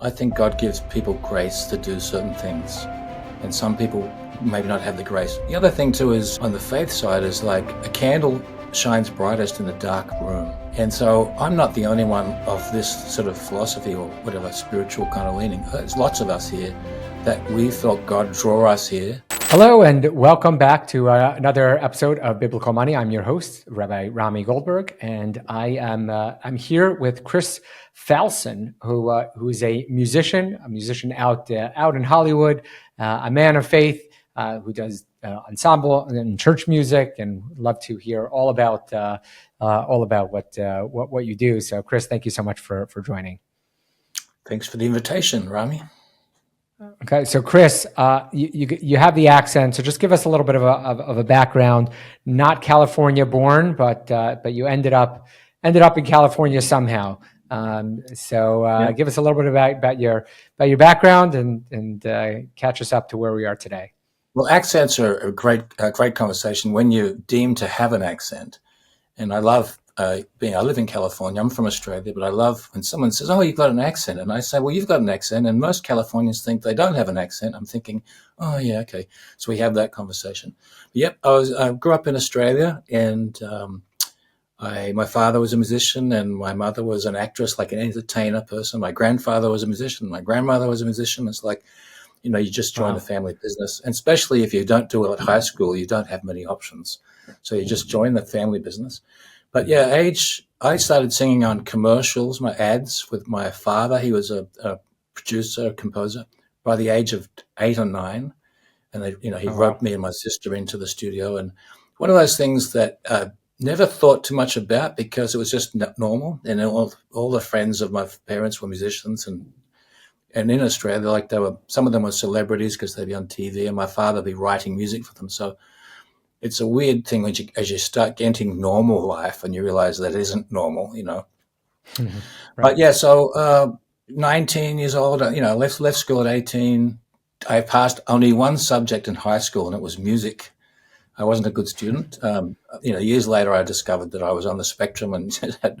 I think God gives people grace to do certain things, and some people maybe not have the grace. The other thing too is on the faith side is like a candle shines brightest in a dark room. And so I'm not the only one of this sort of philosophy or whatever spiritual kind of leaning. There's lots of us here that we felt God draw us here. Hello and welcome back to another episode of Biblical Money. I'm your host, Rabbi Rami Goldberg, and I'm here with Chris Falson, who is a musician out in Hollywood, a man of faith who does ensemble and church music, and love to hear all about what you do. So, Chris, thank you so much for joining. Thanks for the invitation, Rami. Okay, so Chris, you have the accent, so just give us a little bit of a background. Not California born, but you ended up in California somehow. Give us a little bit about your background and catch us up to where we are today. Well, accents are a great conversation when you're deemed to have an accent, and I love. I live in California. I'm from Australia, but I love when someone says, "Oh, you've got an accent," and I say, "Well, you've got an accent," and most Californians think they don't have an accent. I'm thinking, "Oh, yeah, okay." So we have that conversation. But yep, I grew up in Australia, and my father was a musician, and my mother was an actress, like an entertainer person. My grandfather was a musician. My grandmother was a musician. It's like, you just join the family business, and especially if you don't do well at high school, you don't have many options. So you just join the family business. But yeah, I started singing on commercials, my ads with my father. He was a producer, a composer by the age of 8 or 9. And he roped me and my sister into the studio. And one of those things that never thought too much about because it was just normal. And all the friends of my parents were musicians. And in Australia, some of them were celebrities because they'd be on TV, and my father would be writing music for them. So it's a weird thing as you start getting normal life and you realize that it isn't normal, Mm-hmm. Right. But yeah, so 19 years old, left school at 18. I passed only one subject in high school, and it was music. I wasn't a good student. Years later, I discovered that I was on the spectrum and had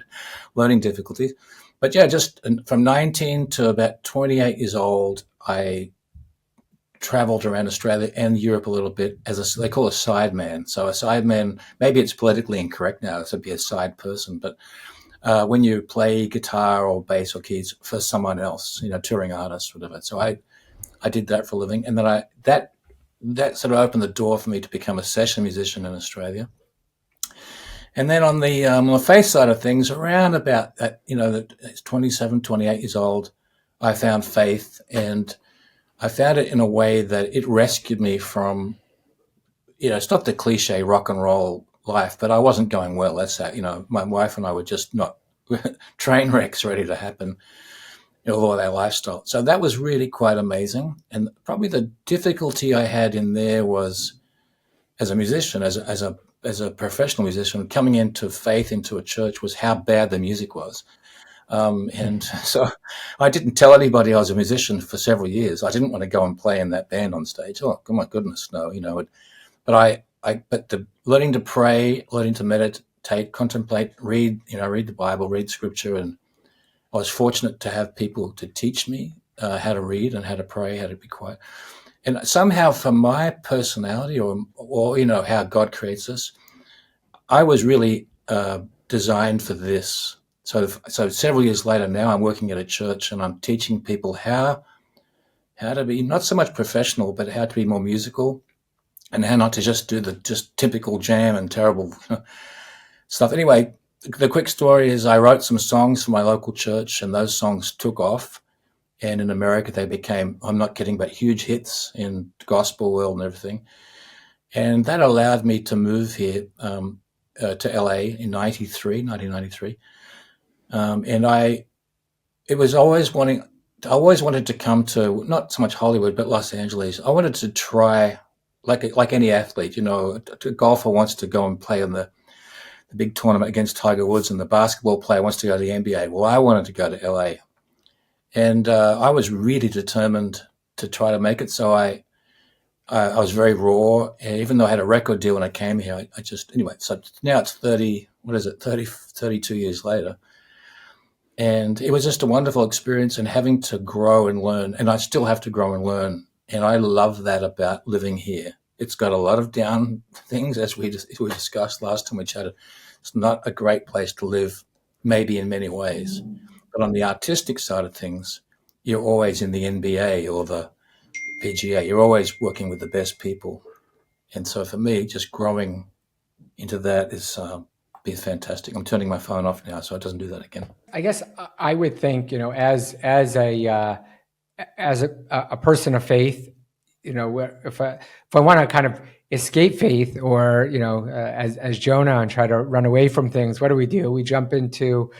learning difficulties. But yeah, just from 19 to about 28 years old, I traveled around Australia and Europe a little bit they call a sideman. So a sideman, maybe it's politically incorrect now to be a side person, but when you play guitar or bass or keys for someone else, touring artists, whatever. So I did that for a living, and then that sort of opened the door for me to become a session musician in Australia. And then on the faith side of things, around about that, that 27, 28 years old, I found faith, and I found it in a way that it rescued me from, it's not the cliche rock and roll life, but I wasn't going well. That's that, my wife and I were just not train wrecks ready to happen, all our lifestyle. So that was really quite amazing. And probably the difficulty I had in there was, as a musician, as a professional musician, coming into faith into a church, was how bad the music was. And so I didn't tell anybody I was a musician for several years. I didn't want to go and play in that band on stage. Oh, my goodness, no, but but the learning to pray, learning to meditate, contemplate, read the Bible, read scripture. And I was fortunate to have people to teach me how to read and how to pray, how to be quiet. And somehow for my personality or how God creates us, I was really designed for this. So several years later now, I'm working at a church and I'm teaching people how to be not so much professional, but how to be more musical, and how not to just do the just typical jam and terrible stuff. Anyway, the quick story is I wrote some songs for my local church, and those songs took off. And in America, they became, I'm not kidding, but huge hits in the gospel world and everything. And that allowed me to move here to LA in 1993. And I always wanted to come to not so much Hollywood, but Los Angeles. I wanted to try, like any athlete, a golfer wants to go and play in the big tournament against Tiger Woods, and the basketball player wants to go to the NBA. Well, I wanted to go to LA, and I was really determined to try to make it. So I was very raw, and even though I had a record deal when I came here, so now it's 32 years later. And it was just a wonderful experience and having to grow and learn. And I still have to grow and learn. And I love that about living here. It's got a lot of down things, as we discussed last time we chatted. It's not a great place to live, maybe in many ways. But on the artistic side of things, you're always in the NBA or the PGA. You're always working with the best people. And so for me, just growing into that is been fantastic. I'm turning my phone off now so it doesn't do that again. I guess I would think, as a person of faith, if I want to kind of escape faith, or as Jonah, and try to run away from things, what do? We jump into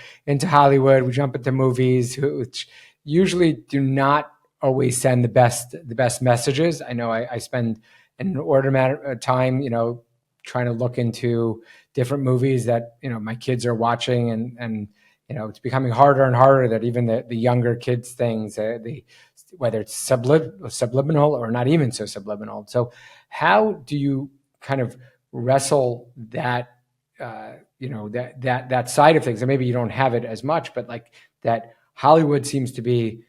Hollywood, we jump into movies, which usually do not always send the best messages. I know I spend an inordinate amount of time, trying to look into different movies that my kids are watching, and it's becoming harder and harder that even the younger kids things, whether it's subliminal or not even so subliminal. So how do you kind of wrestle that, that side of things? And maybe you don't have it as much, but like that Hollywood seems to be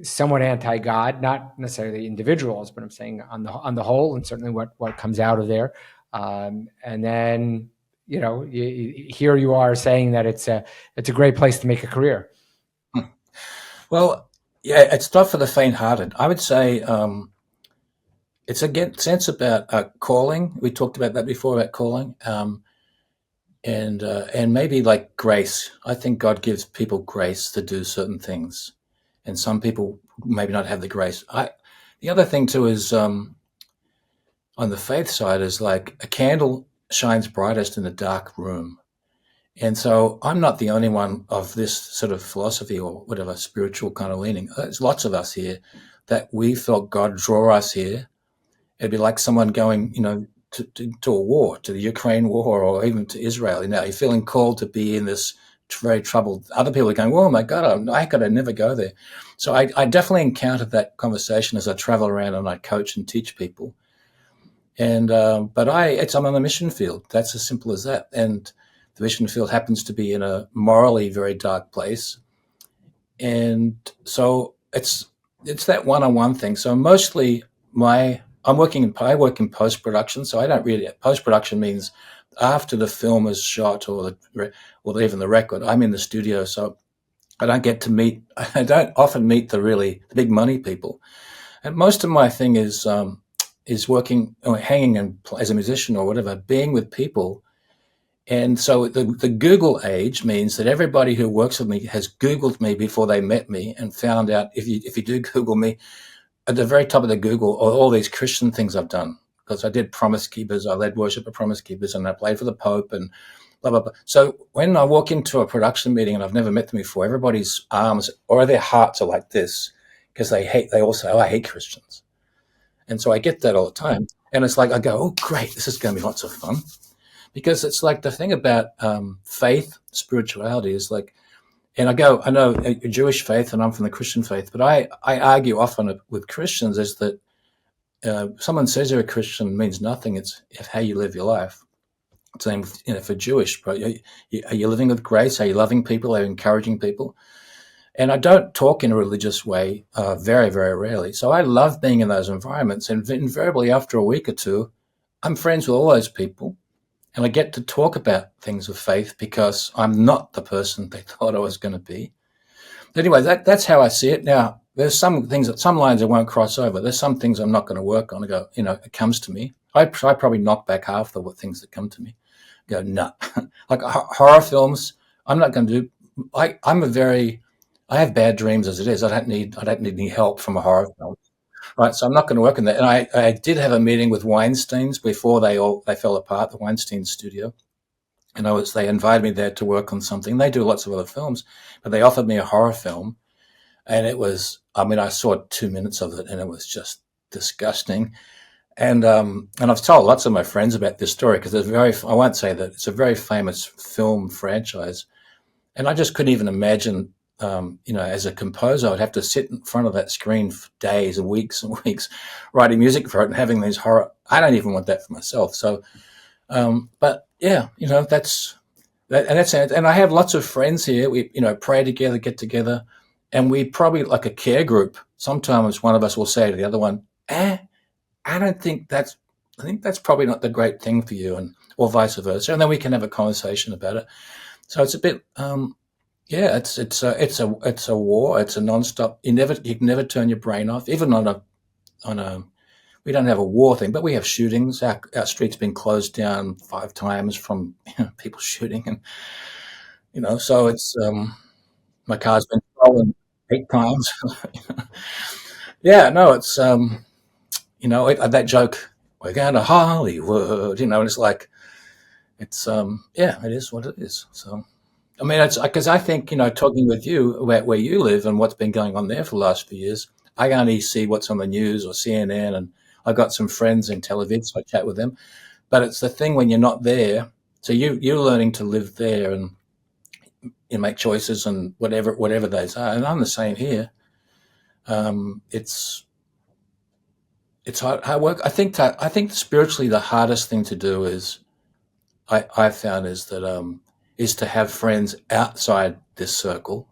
somewhat anti-God, not necessarily individuals, but I'm saying on the whole, and certainly what comes out of there. And then, here you are saying that it's a great place to make a career. Well, yeah, it's not for the faint-hearted. I would say it's a sense about calling. We talked about that before, about calling, and maybe like grace. I think God gives people grace to do certain things, and some people maybe not have the grace. The other thing too is on the faith side is like a candle shines brightest in a dark room. And so I'm not the only one of this sort of philosophy or whatever spiritual kind of leaning. There's lots of us here that we felt God draw us here. It'd be like someone going, to a war, to the Ukraine war, or even to Israel. You're feeling called to be in this very troubled. Other people are going, oh my God, I could never go there. So I definitely encountered that conversation as I travel around and I coach and teach people. And but I'm on the mission field. That's as simple as that. And the mission field happens to be in a morally very dark place, and so it's that one-on-one thing. So mostly I work in post-production. So I don't really post-production means after the film is shot or even the record. I'm in the studio, so I don't often meet the big money people. And most of my thing is working or hanging as a musician or whatever, being with people. And so the Google age means that everybody who works with me has Googled me before they met me and found out, if you do Google me, at the very top of the Google are all these Christian things I've done. Because I did Promise Keepers, I led worship at Promise Keepers, and I played for the Pope and blah, blah, blah. So when I walk into a production meeting and I've never met them before, everybody's arms or their hearts are like this because they all say, oh, I hate Christians. And so I get that all the time. And it's like, I go, oh, great, this is going to be lots of fun. Because it's like the thing about faith, spirituality is like, and I know a Jewish faith and I'm from the Christian faith, but I argue often with Christians is that someone says you're a Christian means nothing. It's how you live your life. Same for Jewish, but are you living with grace? Are you loving people? Are you encouraging people? And I don't talk in a religious way very, very rarely. So I love being in those environments. And invariably after a week or two, I'm friends with all those people. And I get to talk about things of faith because I'm not the person they thought I was going to be. But anyway, that's how I see it. Now, there's some lines I won't cross over. There's some things I'm not going to work on. I go, it comes to me. I probably knock back half the things that come to me. I go, no. Like horror films, I'm not going to do. I have bad dreams as it is. I don't need any help from a horror film. Right, so I'm not going to work on that. And I did have a meeting with Weinstein's before they fell apart, the Weinstein studio. And they invited me there to work on something. They do lots of other films, but they offered me a horror film. And I saw 2 minutes of it and it was just disgusting. And I've told lots of my friends about this story because I won't say that, it's a very famous film franchise. And I just couldn't even imagine as a composer, I'd have to sit in front of that screen for days and weeks writing music for it and having these horror. I don't even want that for myself. So, but yeah, that's And that's it. And I have lots of friends here. We, pray together, get together, and we probably like a care group. Sometimes one of us will say to the other one, I don't think that's, I think that's probably not the great thing for you, and or vice versa. And then we can have a conversation about it. So it's a bit, yeah, it's a war. It's a nonstop. You can never turn your brain off, even on a. We don't have a war thing, but we have shootings. Our street's been closed down 5 times from people shooting, and so it's my car's been stolen 8 times. Yeah, no, it's that joke. We're going to Hollywood, and it's like yeah, it is what it is. So I mean, it's because I think talking with you about where you live and what's been going on there for the last few years, I only see what's on the news or CNN, and I've got some friends in Tel Aviv, so I chat with them. But it's the thing when you're not there. So you're learning to live there and you make choices and whatever those are. And I'm the same here. It's hard work. I think spiritually the hardest thing to do is I found is to have friends outside this circle,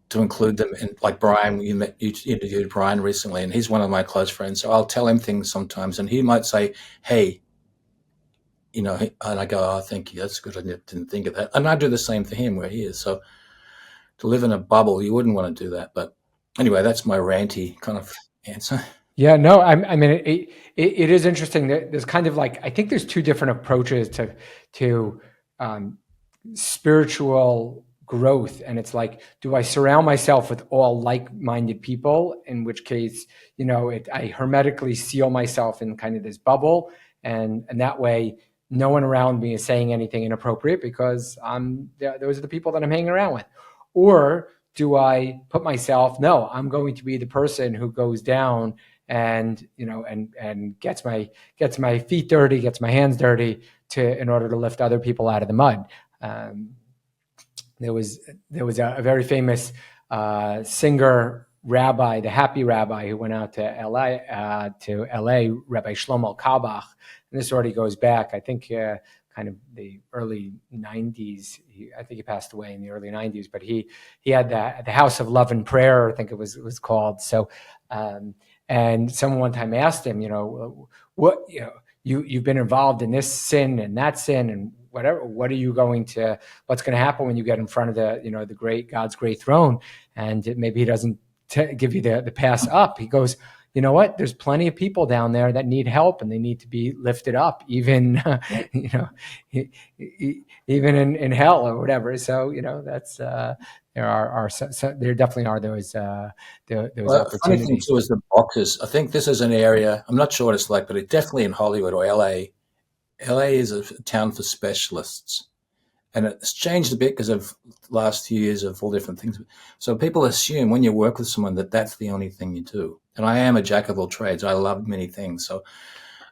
to include them in, like Brian. You interviewed Brian recently, and he's one of my close friends. So I'll tell him things sometimes, and he might say, "Hey," and I go, "Oh, thank you. That's good. I didn't think of that." And I do the same for him where he is. So to live in a bubble, you wouldn't want to do that. But anyway, that's my ranty kind of answer. Yeah, no, I mean, it is interesting that there's kind of like, I think there's two different approaches to spiritual growth. And it's like, do I surround myself with all like-minded people? In which case, I hermetically seal myself in kind of this bubble. And that way, no one around me is saying anything inappropriate because those are the people that I'm hanging around with. Or do I put myself, no, I'm going to be the person who goes down and gets my feet dirty, gets my hands dirty in order to lift other people out of the mud. There was a very famous singer rabbi, the Happy Rabbi, who went out to LA, Rabbi Shlomo Kabach. And this already goes back, I think, kind of the early 90s. I think he passed away in the early 90s, but he had the House of Love and Prayer, I think it was called. So, and someone one time asked him, what, you've been involved in this sin and that sin and whatever, what's going to happen when you get in front of the God's great throne? And maybe he doesn't give you the pass up. He goes, you know what? There's plenty of people down there that need help, and they need to be lifted up, even even in hell or whatever. So that's there definitely are those opportunities. The funny thing too is the boxes. I think this is an area. I'm not sure what it's like, but it's definitely in Hollywood or LA. LA is a town for specialists, and it's changed a bit because of the last few years of all different things. So people assume when you work with someone that that's the only thing you do. And I am a jack of all trades. I love many things. So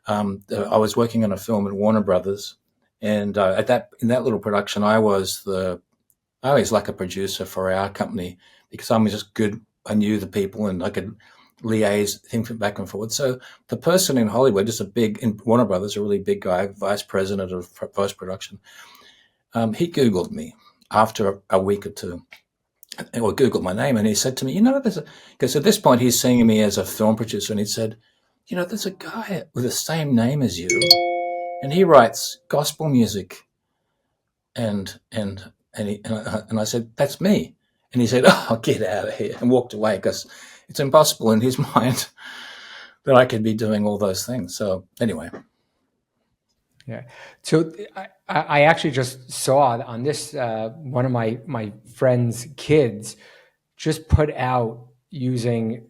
I was working on a film at Warner Brothers, and in that little production, I was like a producer for our company because I'm just good. I knew the people and I could liaise things back and forward. So the person in Hollywood, in Warner Brothers, a really big guy, vice president of post production. He Googled me after a week or two, or Googled my name, and he said to me, because at this point he's seeing me as a film producer, and he said, there's a guy with the same name as you, and he writes gospel music, and I said, that's me, and he said, oh, get out of here, and walked away because it's impossible in his mind that I could be doing all those things. So anyway. Yeah. So I actually just saw on this, one of my friend's kids just put out using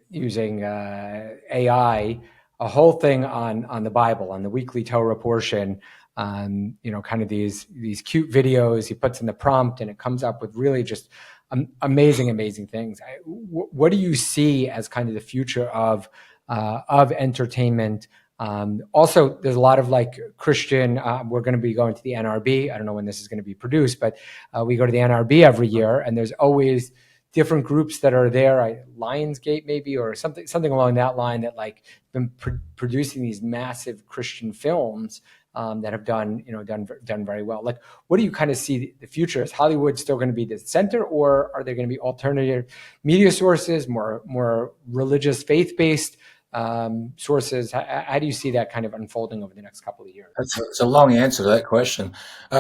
AI, a whole thing on the Bible, on the weekly Torah portion, kind of these cute videos. He puts in the prompt and it comes up with really just amazing things. What do you see as kind of the future of entertainment? Also, there's a lot of like Christian, we're going to be going to the NRB. I don't know when this is going to be produced, but we go to the NRB every year, and there's always different groups that are there, Lionsgate maybe, or something along that line, that like been producing these massive Christian films. that have done very well. Like, what do you kind of see the future? Is Hollywood still going to be the center, or are there going to be alternative media sources, more religious, faith-based sources? How do you see that kind of unfolding over the next couple of years? That's a long answer to that question.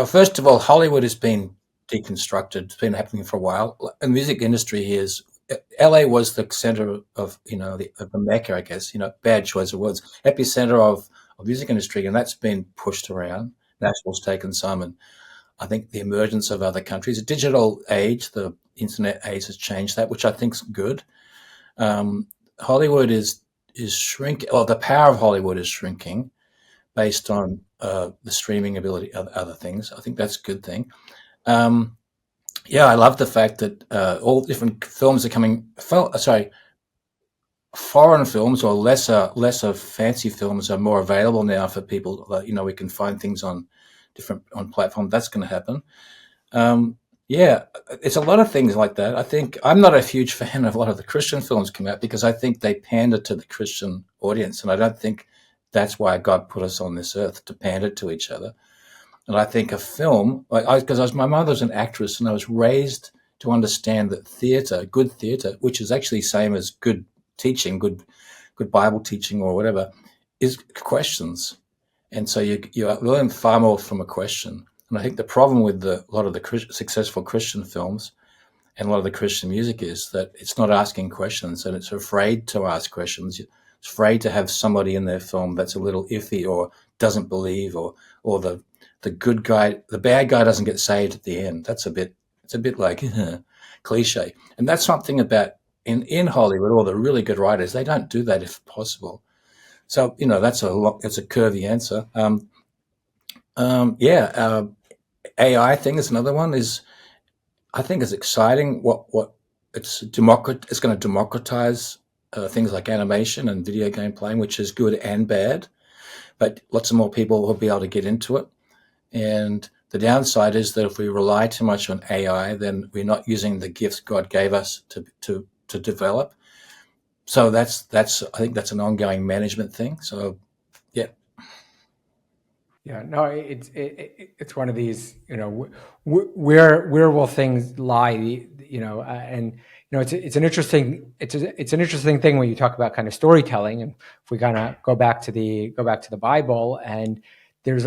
First of all, Hollywood has been deconstructed. It's been happening for a while. The music industry here is. LA was the center of the Mecca, I guess. Bad choice of words. Epicenter of music industry, and that's been pushed around. Nashville's taken some, and I think the emergence of other countries, the digital age, the internet age has changed that, which I think is good. Hollywood is shrinking. Well, the power of Hollywood is shrinking based on the streaming ability of other things. I think that's a good thing. Yeah, I love the fact that all different films are coming. Foreign films or lesser fancy films are more available now for people. We can find things on platforms. That's going to happen. Yeah, it's a lot of things like that. I think I'm not a huge fan of a lot of the Christian films come out because I think they pander to the Christian audience, and I don't think that's why God put us on this earth, to pander to each other. And I think a film, because my mother was an actress, and I was raised to understand that theatre, good theatre, which is actually the same as good teaching, good Bible teaching or whatever, is questions. And so you learn far more from a question. And I think the problem with a lot of the successful Christian films and a lot of the Christian music is that it's not asking questions, and it's afraid to ask questions. It's afraid to have somebody in their film that's a little iffy or doesn't believe, or the good guy, the bad guy doesn't get saved at the end. It's a bit like cliche. And that's something about in Hollywood, all the really good writers, they don't do that if possible. So, that's a curvy answer. AI thing is another one. I think is exciting. It's going to democratize things like animation and video game playing, which is good and bad. But lots of more people will be able to get into it. And the downside is that if we rely too much on AI, then we're not using the gifts God gave us to develop. So I think that's an ongoing management thing. So, yeah. Yeah, no, it's one of these, where will things lie, and it's an interesting thing when you talk about kind of storytelling, and if we kind of go back to the Bible, and there's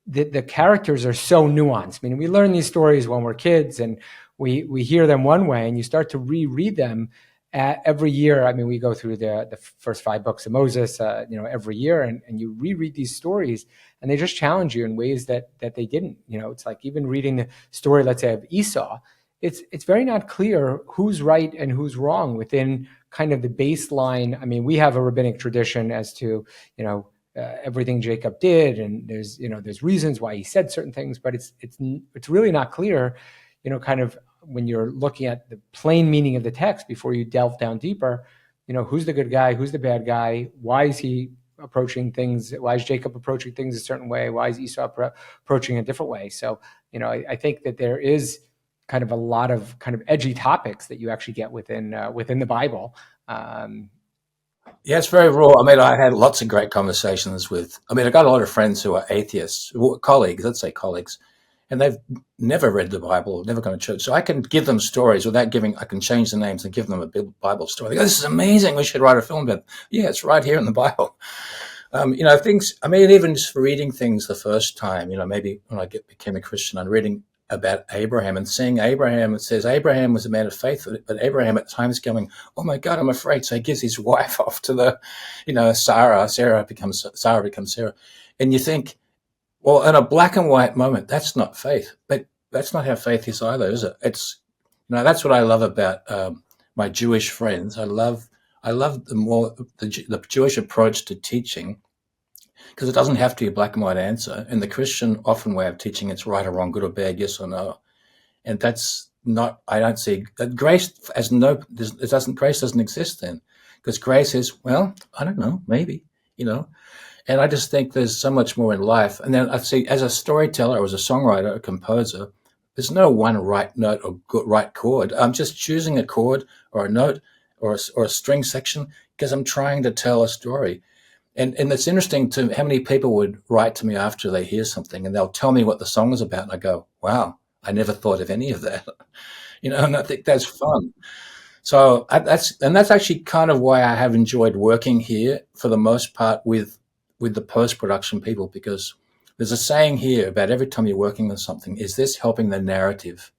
the characters are so nuanced. I mean, we learn these stories when we're kids, and we hear them one way, and you start to reread them every year. I mean, we go through the first 5 books of Moses, every year, and you reread these stories, and they just challenge you in ways that they didn't. It's like even reading the story, let's say, of Esau. It's very not clear who's right and who's wrong within kind of the baseline. I mean, we have a rabbinic tradition as to everything Jacob did, and there's reasons why he said certain things, but it's really not clear, kind of when you're looking at the plain meaning of the text before you delve down deeper, who's the good guy, who's the bad guy, why is he approaching things, why is Jacob approaching things a certain way, why is Esau approaching a different way. So, I think that there is kind of a lot of kind of edgy topics that you actually get within the Bible. Yeah, it's very raw. I mean, I had lots of great conversations I got a lot of friends who are atheists, colleagues, let's say colleagues, and they've never read the Bible, never gone to church. So I can give them stories I can change the names and give them a Bible story. They go, this is amazing. We should write a film about it. Yeah, it's right here in the Bible. Things, even just reading things the first time, maybe when I became a Christian, I'm reading about Abraham and seeing Abraham. It says Abraham was a man of faith, but Abraham at times going, oh my God, I'm afraid. So he gives his wife off to Sarah. Sarah becomes Sarah. And you think, well, in a black and white moment, that's not faith, but that's not how faith is either, is it? It's, that's what I love about my Jewish friends. I love the Jewish approach to teaching, because it doesn't have to be a black and white answer. And the Christian often way of teaching, it's right or wrong, good or bad, yes or no. And that's not, I don't see that grace grace doesn't exist then, because grace is, well, I don't know, maybe, and I just think there's so much more in life. And then I see, as a storyteller or as a songwriter, a composer, there's no one right note or right chord. I'm just choosing a chord or a note or a string section because I'm trying to tell a story. And it's interesting to how many people would write to me after they hear something and they'll tell me what the song is about. And I go, wow, I never thought of any of that. And I think that's fun. So that's actually kind of why I have enjoyed working here for the most part with the post-production people, because there's a saying here about every time you're working on something, is this helping the narrative?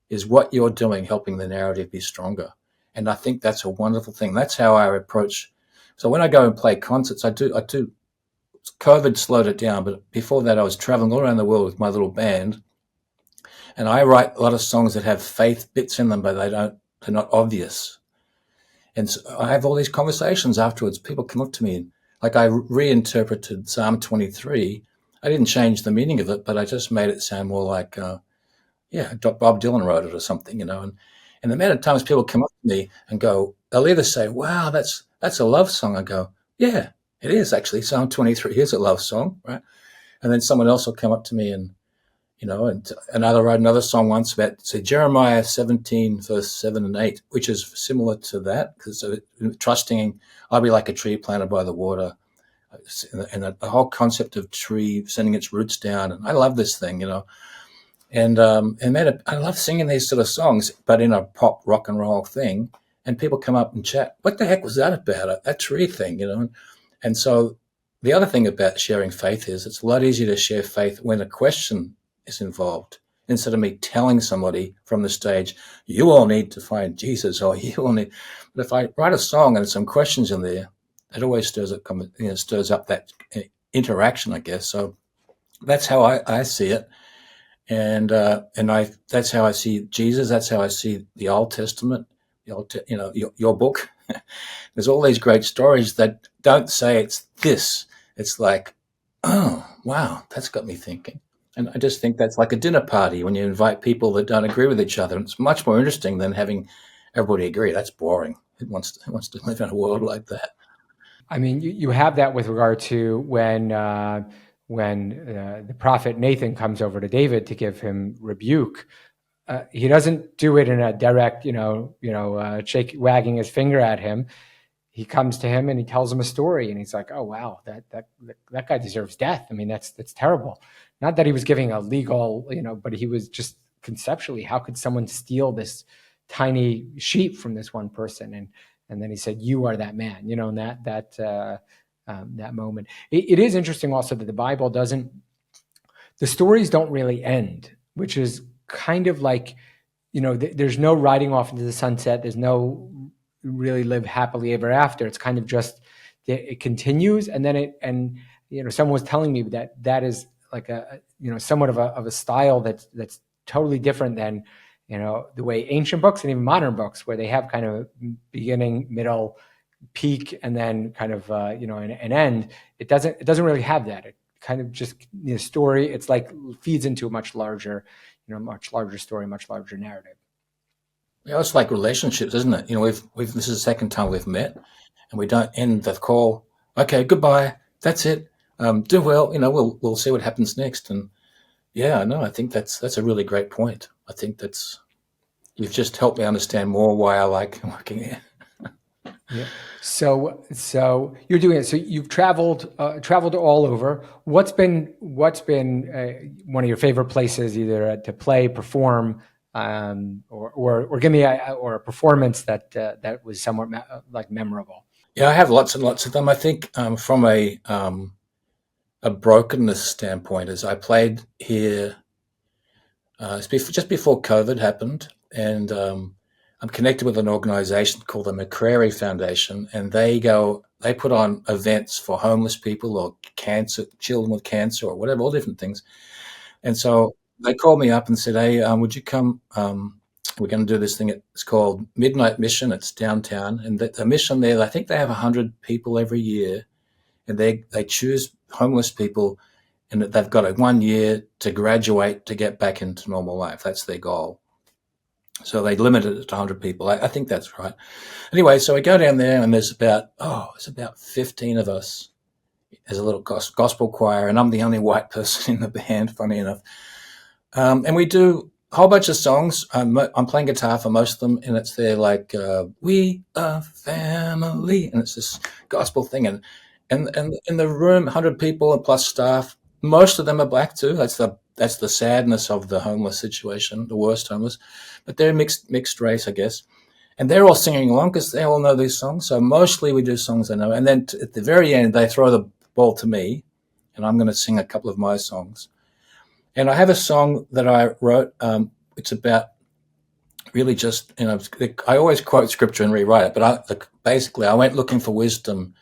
Is what you're doing helping the narrative be stronger? And I think that's a wonderful thing. That's how I approach. So when I go and play concerts, I do. COVID slowed it down, but before that, I was traveling all around the world with my little band, and I write a lot of songs that have faith bits in them, but they're not obvious. And so I have all these conversations afterwards. People come up to me, and like I reinterpreted Psalm 23. I didn't change the meaning of it, but I just made it sound more like, Bob Dylan wrote it or something, And the amount of times people come up to me and go, they'll either say, wow, that's a love song. I go, yeah, it is actually. Psalm 23 is a love song, right? And then someone else will come up to me and I wrote another song once about, say, Jeremiah 17, verse 7 and 8, which is similar to that, because trusting, I'll be like a tree planted by the water, and the whole concept of tree sending its roots down. And I love this thing, And man, I love singing these sort of songs, but in a pop rock and roll thing. And people come up and chat. What the heck was that about? That tree thing, And so the other thing about sharing faith is it's a lot easier to share faith when a question is involved, instead of me telling somebody from the stage, you all need to find Jesus, or you all need. But if I write a song and there's some questions in there, it always stirs up that interaction, I guess. So that's how I see it. And that's how I see Jesus. That's how I see the Old Testament, your book. There's all these great stories that don't say it's this. It's like, oh, wow, that's got me thinking. And I just think that's like a dinner party when you invite people that don't agree with each other. It's much more interesting than having everybody agree. That's boring. It wants to live in a world like that. I mean, you have that with regard to when the prophet Nathan comes over to David to give him rebuke. He doesn't do it in a direct, wagging his finger at him. He comes to him and he tells him a story, and he's like, "Oh wow, that guy deserves death." I mean, that's terrible. Not that he was giving a legal, but he was just conceptually, how could someone steal this tiny sheep from this one person? And then he said, "You are that man," in that moment. It is interesting also that the Bible the stories don't really end, which is kind of like, there's no riding off into the sunset. There's no really live happily ever after. It's kind of just, it continues. And then someone was telling me that is like somewhat of a style that's totally different than, the way ancient books and even modern books, where they have kind of beginning, middle, peak, and then kind of an end. It doesn't really have that. It kind of just story. It's like feeds into a much larger story, much larger narrative. Yeah, it's like relationships, isn't it? We've this is the second time we've met, and we don't end the call. Okay, goodbye. That's it. Do well. We'll see what happens next. And yeah, no, I think that's a really great point. I think you've just helped me understand more why I like working here. Yeah. So you're doing it. So you've traveled all over. What's been one of your favorite places, either to play, perform, or give me a performance that was somewhat memorable? Yeah, I have lots and lots of them. I think from a brokenness standpoint, as I played here just before COVID happened, and I'm connected with an organization called the McCrary Foundation, and they put on events for homeless people or children with cancer or whatever, all different things. And so they called me up and said, hey, would you come? We're going to do this thing. It's called Midnight Mission. It's downtown. And the mission there, I think they have 100 people every year, and they choose homeless people, and they've got 1 year to graduate to get back into normal life. That's their goal. So they limited it to 100 people. I think that's right. Anyway, so we go down there, and there's about 15 of us. There's a little gospel choir, and I'm the only white person in the band, funny enough. And we do a whole bunch of songs. I'm playing guitar for most of them, and it's there like, we are family, and it's this gospel thing. And in the room, 100 people plus staff, most of them are black too. That's the sadness of the homeless situation, the worst homeless. But they're mixed race, I guess. And they're all singing along because they all know these songs. So mostly we do songs they know. And then at the very end, they throw the ball to me, and I'm going to sing a couple of my songs. And I have a song that I wrote. It's about really just, I always quote scripture and rewrite it, but basically I went looking for wisdom.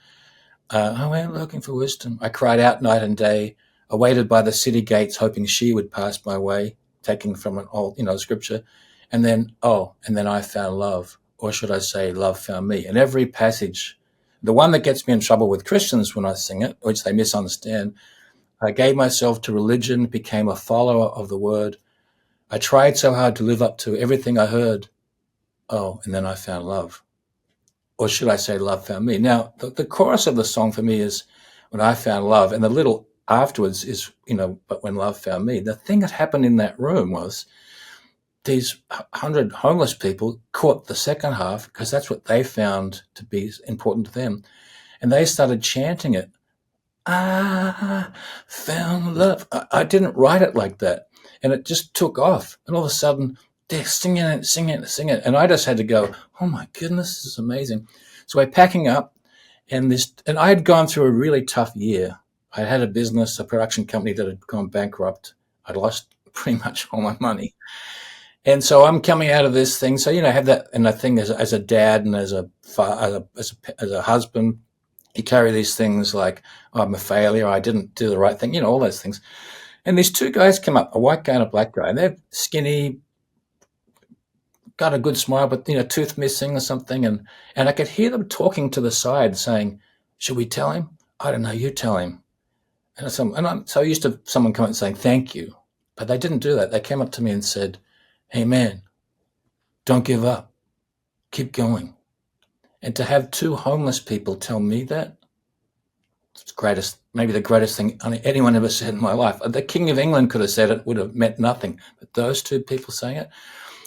I went looking for wisdom. I cried out night and day. I waited by the city gates, hoping she would pass my way, taking from an old, scripture. And then I found love, or should I say, love found me. And every passage, the one that gets me in trouble with Christians when I sing it, which they misunderstand, I gave myself to religion, became a follower of the word. I tried so hard to live up to everything I heard. And then I found love. Or should I say love found me? Now, the chorus of the song for me is when I found love, and the little afterwards is, but when love found me. The thing that happened in that room was these 100 homeless people caught the second half because that's what they found to be important to them. And they started chanting it. I found love. I didn't write it like that. And it just took off. And all of a sudden, they're singing it. And I just had to go, oh my goodness, this is amazing. So we're packing up, and I had gone through a really tough year. I had a business, a production company that had gone bankrupt. I'd lost pretty much all my money. And so I'm coming out of this thing. So, I have that, and I think as a dad and as a husband, you carry these things like, I'm a failure, I didn't do the right thing, all those things. And these two guys come up, a white guy and a black guy, and they're skinny, got a good smile, but, tooth missing or something. And I could hear them talking to the side saying, should we tell him? I don't know, you tell him. And I'm so used to someone coming and saying, thank you. But they didn't do that. They came up to me and said, hey, man, don't give up. Keep going. And to have two homeless people tell me that, it's maybe the greatest thing anyone ever said in my life. The King of England could have said it, would have meant nothing. But those two people saying it,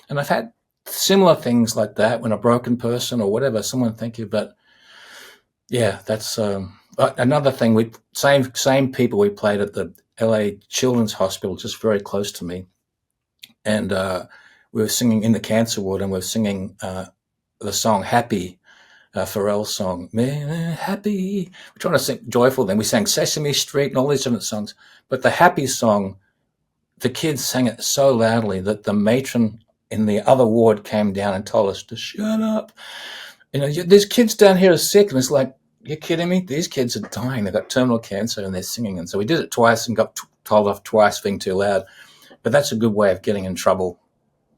and I've had similar things like that when a broken person or whatever, someone thank you. But yeah, that's another thing. Same people. We played at the LA Children's Hospital, just very close to me, and we were singing in the cancer ward, and we were singing the song "Happy." Pharrell's song, Happy. We're trying to sing joyful then. We sang Sesame Street and all these different songs. But the Happy song, the kids sang it so loudly that the matron in the other ward came down and told us to shut up. These kids down here are sick. And it's like, you're kidding me? These kids are dying. They've got terminal cancer and they're singing. And so we did it twice and got told off twice for being too loud. But that's a good way of getting in trouble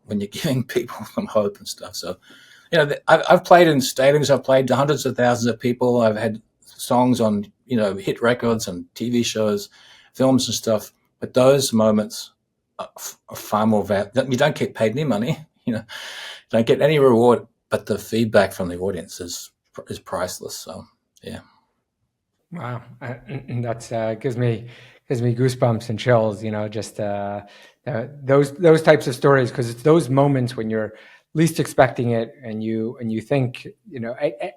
when you're giving people some hope and stuff. So, I've played in stadiums. I've played to hundreds of thousands of people. I've had songs on, hit records and TV shows, films and stuff. But those moments are far more valuable. You don't get paid any money, don't get any reward, but the feedback from the audience is priceless. So, yeah. Wow, and that's gives me goosebumps and chills. Just those types of stories, because it's those moments when you're least expecting it, and you think,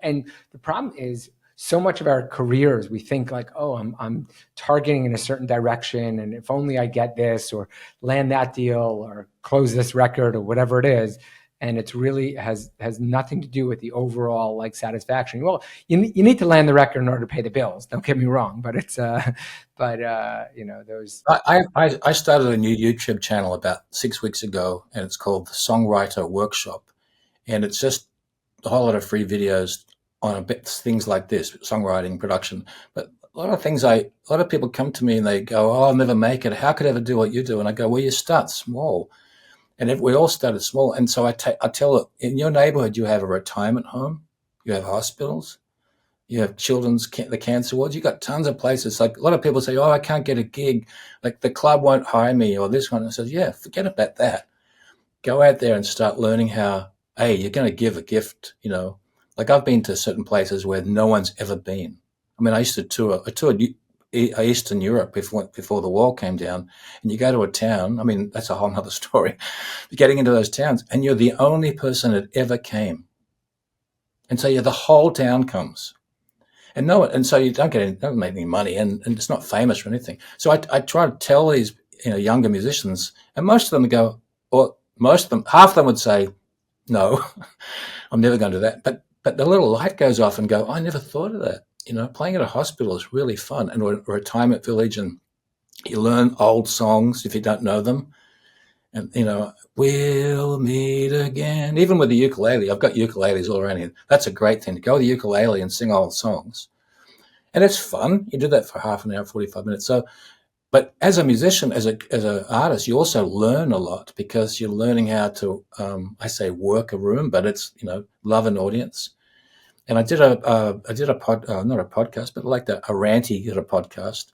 and the problem is so much of our careers, we think like, oh, I'm targeting in a certain direction, and if only I get this or land that deal or close this record or whatever it is, and it's really has nothing to do with the overall like satisfaction. Well, you need to land the record in order to pay the bills. Don't get me wrong, but it's those. I started a new YouTube channel about 6 weeks ago, and it's called the Songwriter Workshop, and it's just a whole lot of free videos on things like this, songwriting, production. But a lot of people come to me and they go, "Oh, I'll never make it. How could I ever do what you do?" And I go, "Well, you start small." And we all started small. And so I tell it, in your neighborhood, you have a retirement home, you have hospitals, you have the cancer wards, you got tons of places. Like a lot of people say, "Oh, I can't get a gig. Like the club won't hire me," or this one. I said, "Yeah, forget about that. Go out there and start learning how, hey, you're going to give a gift, Like I've been to certain places where no one's ever been. I mean, I toured Eastern Europe before the wall came down, and you go to a town. I mean, that's a whole nother story. You're getting into those towns, and you're the only person that ever came. And so the whole town comes. and no, and so you don't make any money, and it's not famous or anything. So I try to tell these younger musicians, and most of them go, or most of them, half of them would say, no, I'm never going to do that. But the little light goes off and go, I never thought of that. Playing at a hospital is really fun, and or a retirement village, and you learn old songs if you don't know them. And, we'll meet again. Even with the ukulele, I've got ukuleles all around here. That's a great thing to go with the ukulele and sing old songs. And it's fun. You do that for half an hour, 45 minutes. So, but as a musician, as an artist, you also learn a lot because you're learning how to, I say work a room, but it's, love an audience. And I did not a podcast, but like a ranty did a podcast,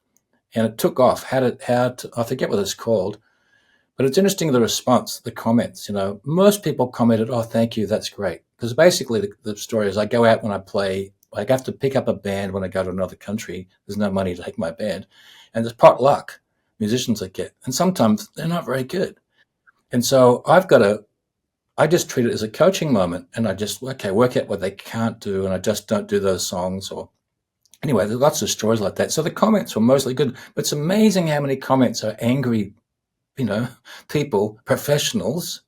and it took off. I forget what it's called. But it's interesting, the response, the comments, most people commented, oh, thank you, that's great. Because basically the story is I go out when I play, I have to pick up a band when I go to another country. There's no money to take my band. And there's potluck musicians I get. And sometimes they're not very good. And so I just treat it as a coaching moment. And I just, work out what they can't do. And I just don't do those songs. Or anyway, there's lots of stories like that. So the comments were mostly good. But it's amazing how many comments are angry people, professionals,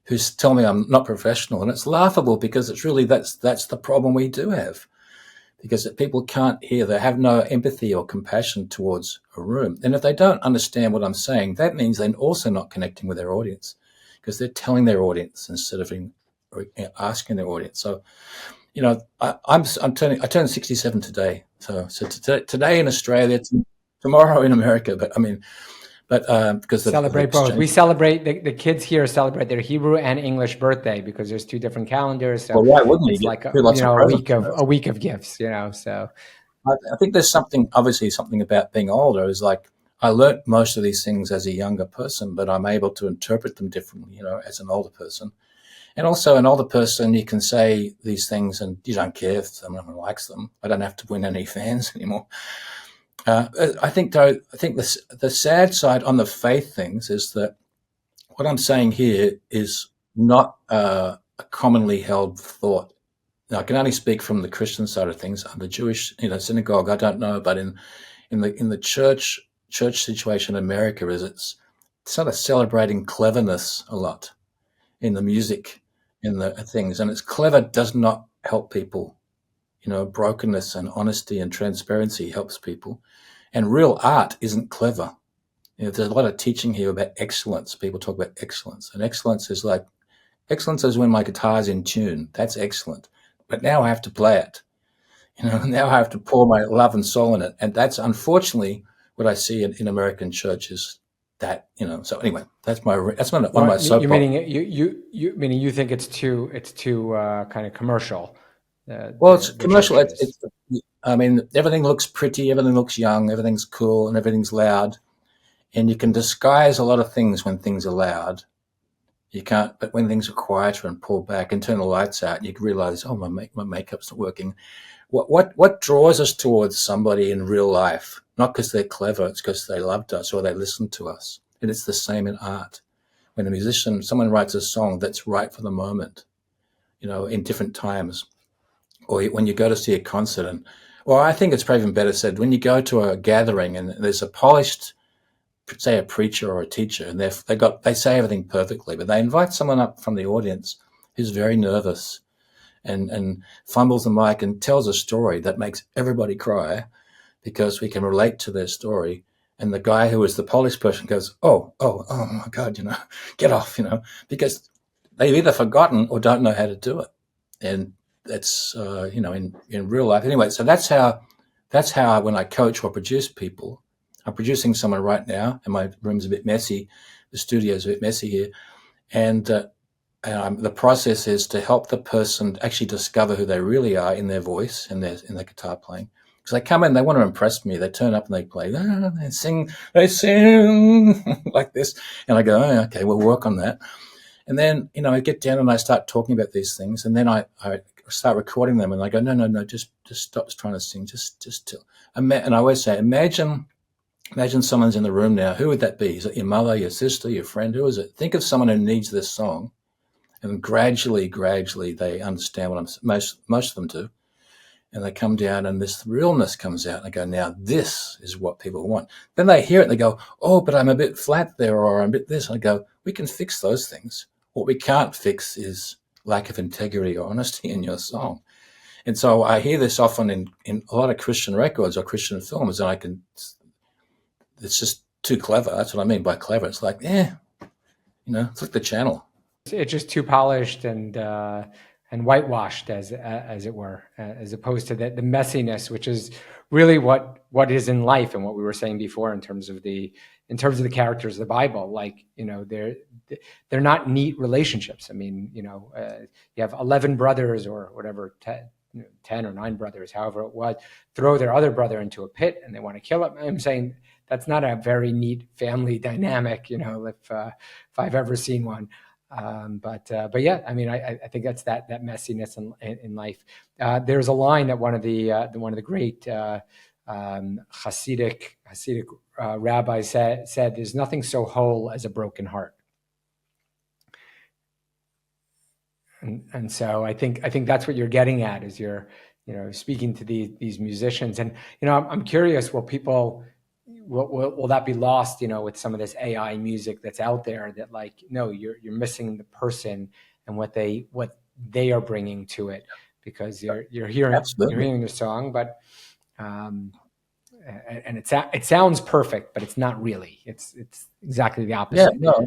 who tell me I'm not professional. And it's laughable because it's really, that's the problem we do have, because people can't hear, they have no empathy or compassion towards a room. And if they don't understand what I'm saying, that means they're also not connecting with their audience, because they're telling their audience instead of asking their audience. So, I turned 67 today. So today in Australia, tomorrow in America, but because celebrate both. We celebrate the kids here celebrate their Hebrew and English birthday because there's two different calendars. So why wouldn't you? It's like a week of gifts. So I think there's something about being older is like I learnt most of these things as a younger person, but I'm able to interpret them differently, as an older person. And also an older person, you can say these things and you don't care if someone likes them. I don't have to win any fans anymore. I think the sad side on the faith things is that what I'm saying here is not a commonly held thought. Now, I can only speak from the Christian side of things. On the Jewish, synagogue, I don't know, but in the church situation in America is it's sort of celebrating cleverness a lot in the music, in the things, and it's clever does not help people. Brokenness and honesty and transparency helps people. And real art isn't clever. There's a lot of teaching here about excellence. People talk about excellence. And excellence is when my guitar's in tune. That's excellent. But now I have to play it. Now I have to pour my love and soul in it. And that's unfortunately what I see in American churches. That, so anyway, that's one of my soapbox. You meaning you think it's too kind of commercial. It's commercial. Everything looks pretty, everything looks young, everything's cool, and everything's loud. And you can disguise a lot of things when things are loud. You can't, but when things are quieter and pull back and turn the lights out, you realize, oh, my makeup's not working. What draws us towards somebody in real life? Not because they're clever, it's because they loved us or they listened to us. And it's the same in art. When someone writes a song that's right for the moment, in different times. Or when you go to see a concert, I think it's probably even better said, when you go to a gathering and there's a polished, say a preacher or a teacher, and they say everything perfectly, but they invite someone up from the audience who's very nervous and fumbles the mic and tells a story that makes everybody cry because we can relate to their story. And the guy who is the polished person goes, oh my God, get off, because they've either forgotten or don't know how to do it. And that's, in real life. Anyway, so that's how when I coach or produce people, I'm producing someone right now, and my room's a bit messy. The studio's a bit messy here. And the process is to help the person actually discover who they really are in their voice and in their guitar playing. Because they come in, they want to impress me. They turn up and they play, they sing like this. And I go, oh, okay, we'll work on that. And then, I get down and I start talking about these things. And then I start recording them and I go, no, just stop trying to sing. Just and I always say, imagine someone's in the room now. Who would that be? Is it your mother, your sister, your friend? Who is it? Think of someone who needs this song. And gradually they understand what most of them do. and they come down and this realness comes out and I go, now this is what people want. Then they hear it and they go, oh, but I'm a bit flat there or I'm a bit this. And I go, we can fix those things. What we can't fix is lack of integrity or honesty in your song. And so I hear this often in a lot of Christian records or Christian films, and it's just too clever. That's what I mean by clever. It's like, click the channel. It's just too polished and whitewashed, as it were, as opposed to the messiness, which is really what is in life, and what we were saying before in terms of the characters of the Bible. Like, they're not neat relationships. I mean, you have 11 brothers or whatever, 10 or 9 brothers, however it was, throw their other brother into a pit and they want to kill him. I'm saying that's not a very neat family dynamic, if I've ever seen one. But yeah, I mean, I think that's that messiness in life. There's a line that one of the great Hasidic rabbis said, "There's nothing so whole as a broken heart." And so I think that's what you're getting at, is you're speaking to these musicians, and I'm curious, will that be lost with some of this AI music that's out there, that like, no, you're missing the person and what they are bringing to it, because you're hearing the song, but and it sounds perfect, but it's not really. It's exactly the opposite. Yeah, no.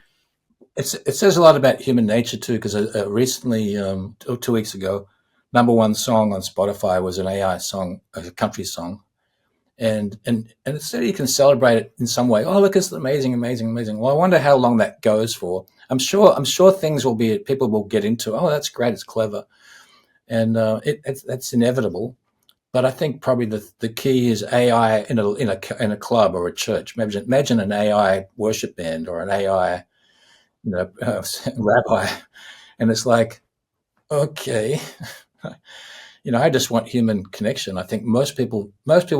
It says a lot about human nature too, because recently, 2 weeks ago, #1 song on Spotify was an AI song, a country song, and it said you can celebrate it in some way. Oh, look, it's amazing, amazing, amazing. Well, I wonder how long that goes for. I'm sure things will be, people will get into, oh, that's great, it's clever, and that's inevitable. But I think probably the key is AI in a club or a church. Imagine an AI worship band or an AI rabbi, and it's like, okay, I just want human connection. I think most people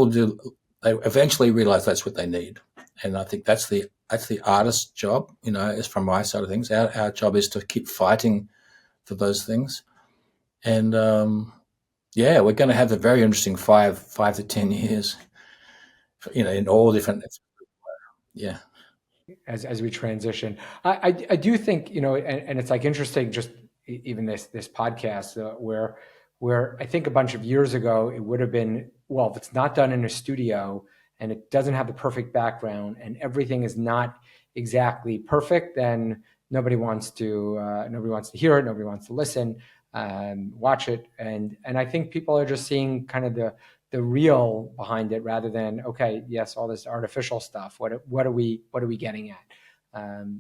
do. They eventually realize that's what they need, and I think that's the artist's job. Is from my side of things. Our job is to keep fighting for those things, and we're going to have a very interesting 5 to 10 years, in all different. Yeah. As we transition, I do think, and it's like interesting, just even this podcast, where I think a bunch of years ago it would have been, well, if it's not done in a studio and it doesn't have the perfect background and everything is not exactly perfect, then nobody wants to hear it, nobody wants to listen, watch it, and I think people are just seeing kind of the real behind it, rather than, okay, yes, all this artificial stuff. What are we getting at?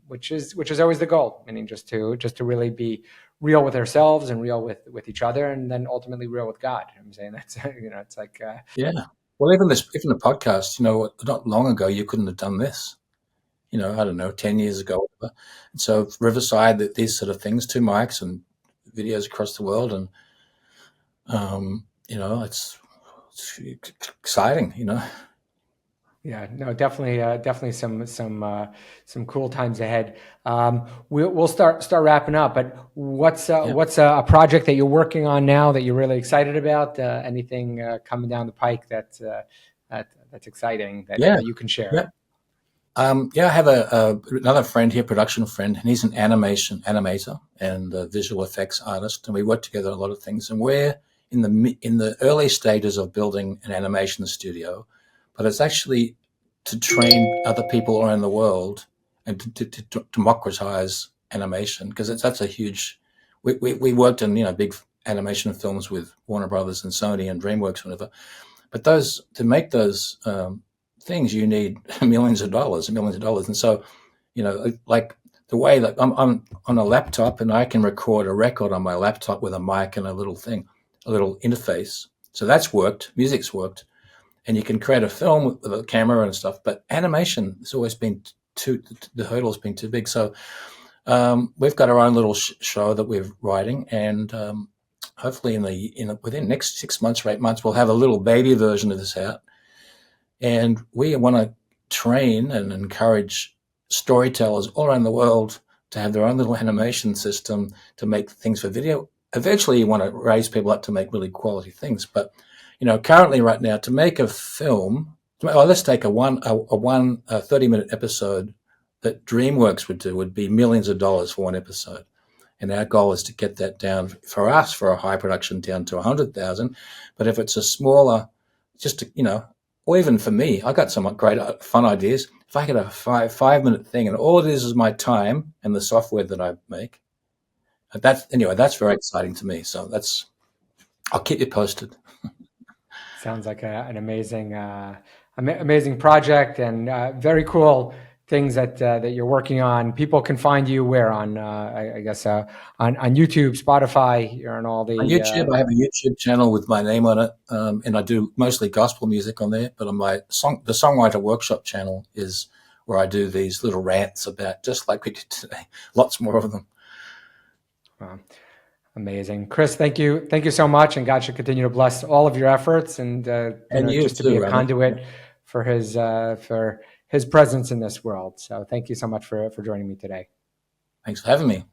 Which is always the goal. Meaning just to really be real with ourselves and real with each other, and then ultimately real with God. I'm saying that's it's like yeah. Well, even the podcast. Not long ago you couldn't have done this. I don't know, 10 years ago. Whatever. And so Riverside, these sort of things, 2 mics and videos across the world, and it's exciting, Yeah, no, definitely some cool times ahead. We'll start wrapping up, but what's a project that you're working on now that you're really excited about? Anything coming down the pike that's exciting that you can share? Yeah. I have another friend here, production friend, and he's an animator and a visual effects artist, and we work together on a lot of things. And we're in the early stages of building an animation studio, but it's actually to train other people around the world and to democratize animation, because that's a huge. We worked in big animation films with Warner Brothers and Sony and DreamWorks, whatever, but to make those things, you need millions of dollars, and so like the way that I'm on a laptop and I can record a record on my laptop with a mic and a little interface. So that's worked. Music's worked, and you can create a film with a camera and stuff. But animation has always been the hurdle's been too big. So we've got our own little show that we're writing, and hopefully within the next 6 months or 8 months, we'll have a little baby version of this out. And we want to train and encourage storytellers all around the world to have their own little animation system to make things for video. Eventually, you want to raise people up to make really quality things. But currently right now to make a film. Well, let's take a 30-minute episode that DreamWorks would be millions of dollars for one episode. And our goal is to get that down for us for a high production down to 100,000. But if it's a smaller, or even for me, I got some great fun ideas. If I get a 5-minute thing and all it is my time and the software that I make, that's very exciting to me. So I'll keep you posted. Sounds like an amazing project, and very cool things that you're working on. People can find you where on I guess on YouTube, Spotify, you're on all the On YouTube. I have a YouTube channel with my name on it, and I do mostly gospel music on there. But on the Songwriter Workshop channel is where I do these little rants about, just like we did today, lots more of them. Wow. Amazing. Chris, thank you so much, and God should continue to bless all of your efforts, and you just to too, be a Rami. conduit for his presence in this world. So thank you so much for joining me today. Thanks for having me.